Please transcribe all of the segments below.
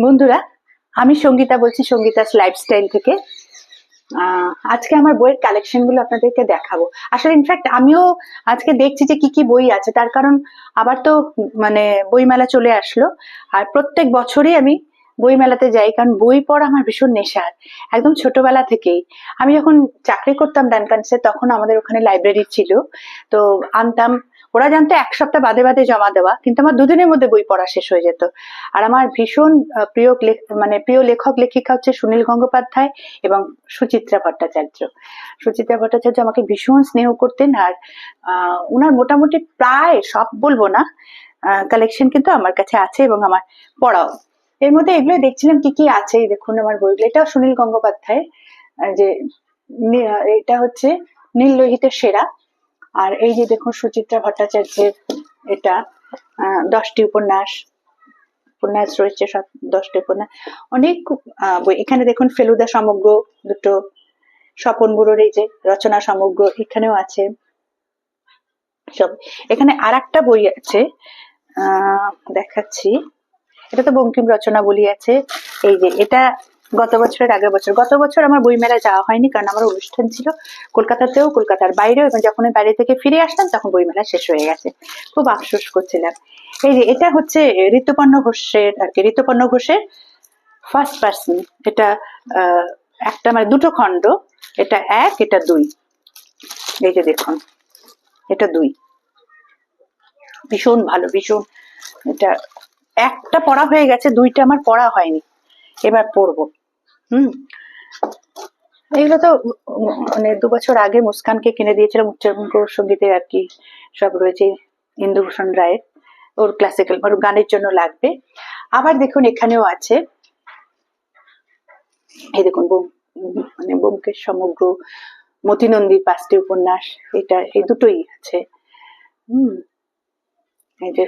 বন্ধুরা, আমি সঙ্গীতা বলছি, সঙ্গীতাস লাইফস্টাইল থেকে। আজকে আমার বইয়ের কালেকশন গুলো আপনাদেরকে দেখাবো। আসলে ইনফ্যাক্ট আমিও আজকে দেখছি যে কি কি বই আছে, তার কারণ আবার তো মানে বইমেলা চলে আসলো। আর প্রত্যেক বছরই আমি বই মেলাতে যাই, কারণ বই পড়া আমার ভীষণ নেশার, একদম ছোটবেলা থেকেই। আমি যখন চাকরি করতাম ডানকানসে, তখন আমাদের ওখানে লাইব্রেরি ছিল, তো আনতাম। ওরা জানতো এক সপ্তাহ বাদে বাদে জমা দেওয়া, কিন্তু আমার দুদিনের মধ্যে বই পড়া শেষ হয়ে যেত। আর আমার ভীষণ প্রিয় লেখক লেখিকা হচ্ছে সুনীল গঙ্গোপাধ্যায় এবং সুচিত্রা ভট্টাচার্য। সুচিত্রা ভট্টাচার্য আমাকে ভীষণ স্নেহ করতেন, আর উনার মোটামুটি প্রায় সব বলবো না, কালেকশন কিন্তু আমার কাছে আছে এবং আমার পড়াও। এর মধ্যে এগুলো দেখছিলাম কি কি আছে। এই দেখুন আমার বইগুলো, এটা সুনীল গঙ্গোপাধ্যায়, যে এটা হচ্ছে নীল লোহিতের সেরা। আর এই যে দেখুন সুচিত্রা ভট্টাচার্যের, এটা 10টি উপন্যাস উপন্যাস রয়েছে, সব 10টি উপন্যাস, অনেক বই। এখানে দেখুন ফেলুদা সমগ্র দুটো, স্বপন বুড়োর এই যে রচনা সমগ্র এখানেও আছে সব। এখানে আর একটা বই আছে, দেখাচ্ছি, এটা তো বঙ্কিম রচনা বলি আছে। এই যে এটা গত বছর আমার বই মেলায় যাওয়া হয়নি, কারণ আমার অনুষ্ঠান ছিল কলকাতাতেও, কলকাতার বাইরেও, এবং যখন আমি বাইরে থেকে ফিরে আসতাম তখন বই মেলা শেষ হয়ে গেছে, খুব আফসোস করছিলাম। এই যে এটা হচ্ছে ঋতুপর্ণ ঘোষের আর কি, ঋতুপর্ণ ঘোষের ফার্স্ট পার্সন। এটা একটা মানে দুটো খণ্ড, এটা 1, এটা 2। এই যে দেখুন, এটা 2, ভীষণ ভালো, ভীষণ। এটা একটা পড়া হয়ে গেছে, 2টা আমার পড়া হয়নি, এবার পড়বো। এগুলো তো মানে 2 বছর আগে মুস্কানকে কিনে দিয়েছিলাম, উচ্চাঙ্গ সঙ্গীতের আর কি সব রয়েছে, ইন্দুভূষণ রায়ের, ওর ক্লাসিক্যাল ওর গানের জন্য লাগবে। আবার দেখুন এখানেও আছে, এই দেখুন মানে ব্যোমকেশ সমগ্র, মতিনন্দীর 5টি উপন্যাস, এটা এই দুটোই আছে। এই যে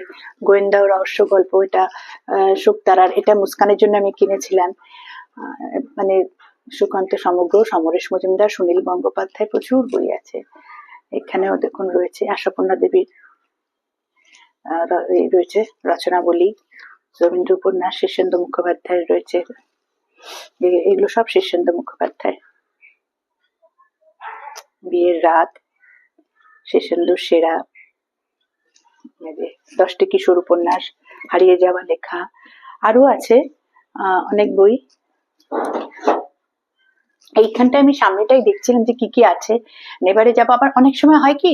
গোয়েন্দা ও রহস্য গল্প, এটা শুকতারার, এটা মুস্কানের জন্য আমি কিনেছিলাম। মানে সুকান্ত সমগ্র, সমরেশ মজুমদার, সুনীল গঙ্গোপাধ্যায়, প্রচুর বই আছে। এখানেও দেখুন রয়েছে আশাপূর্ণা দেবীর রয়েছে রচনাবলী, রবীন্দ্র উপন্যাস, শীর্ষেন্দু মুখোপাধ্যায়ের রয়েছে, এগুলো সব শীর্ষেন্দু মুখোপাধ্যায়। বিয়ের রাত, শীর্ষেন্দুর সেরা। 10টি কিশোর উপন্যাস, হারিয়ে যাওয়া লেখা, আরো আছে অনেক বই। এইখানটায় আমি সামনেটাই দেখছিলাম যে কি কি আছে, এবারে যাবো। আবার অনেক সময় হয় কি,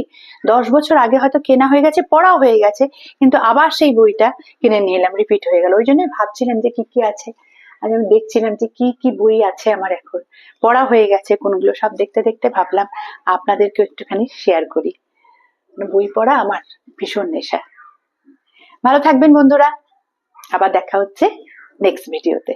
10 বছর আগে হয়তো কেনা হয়ে গেছে, পড়া হয়ে গেছে, কিন্তু আবার সেই বইটা কিনে নিয়ে এলাম, রিপিট হয়ে গেল। ওই জন্যই ভাবছিলাম যে কি কি আছে। আজ আমি দেখছিলাম যে কি কি বই আছে আমার, এখন পড়া হয়ে গেছে কোনগুলো, সব দেখতে দেখতে ভাবলাম আপনাদেরকে একটুখানি শেয়ার করি। বই পড়া আমার ভীষণ নেশা। ভালো থাকবেন বন্ধুরা, আবার দেখা হচ্ছে নেক্সট ভিডিওতে।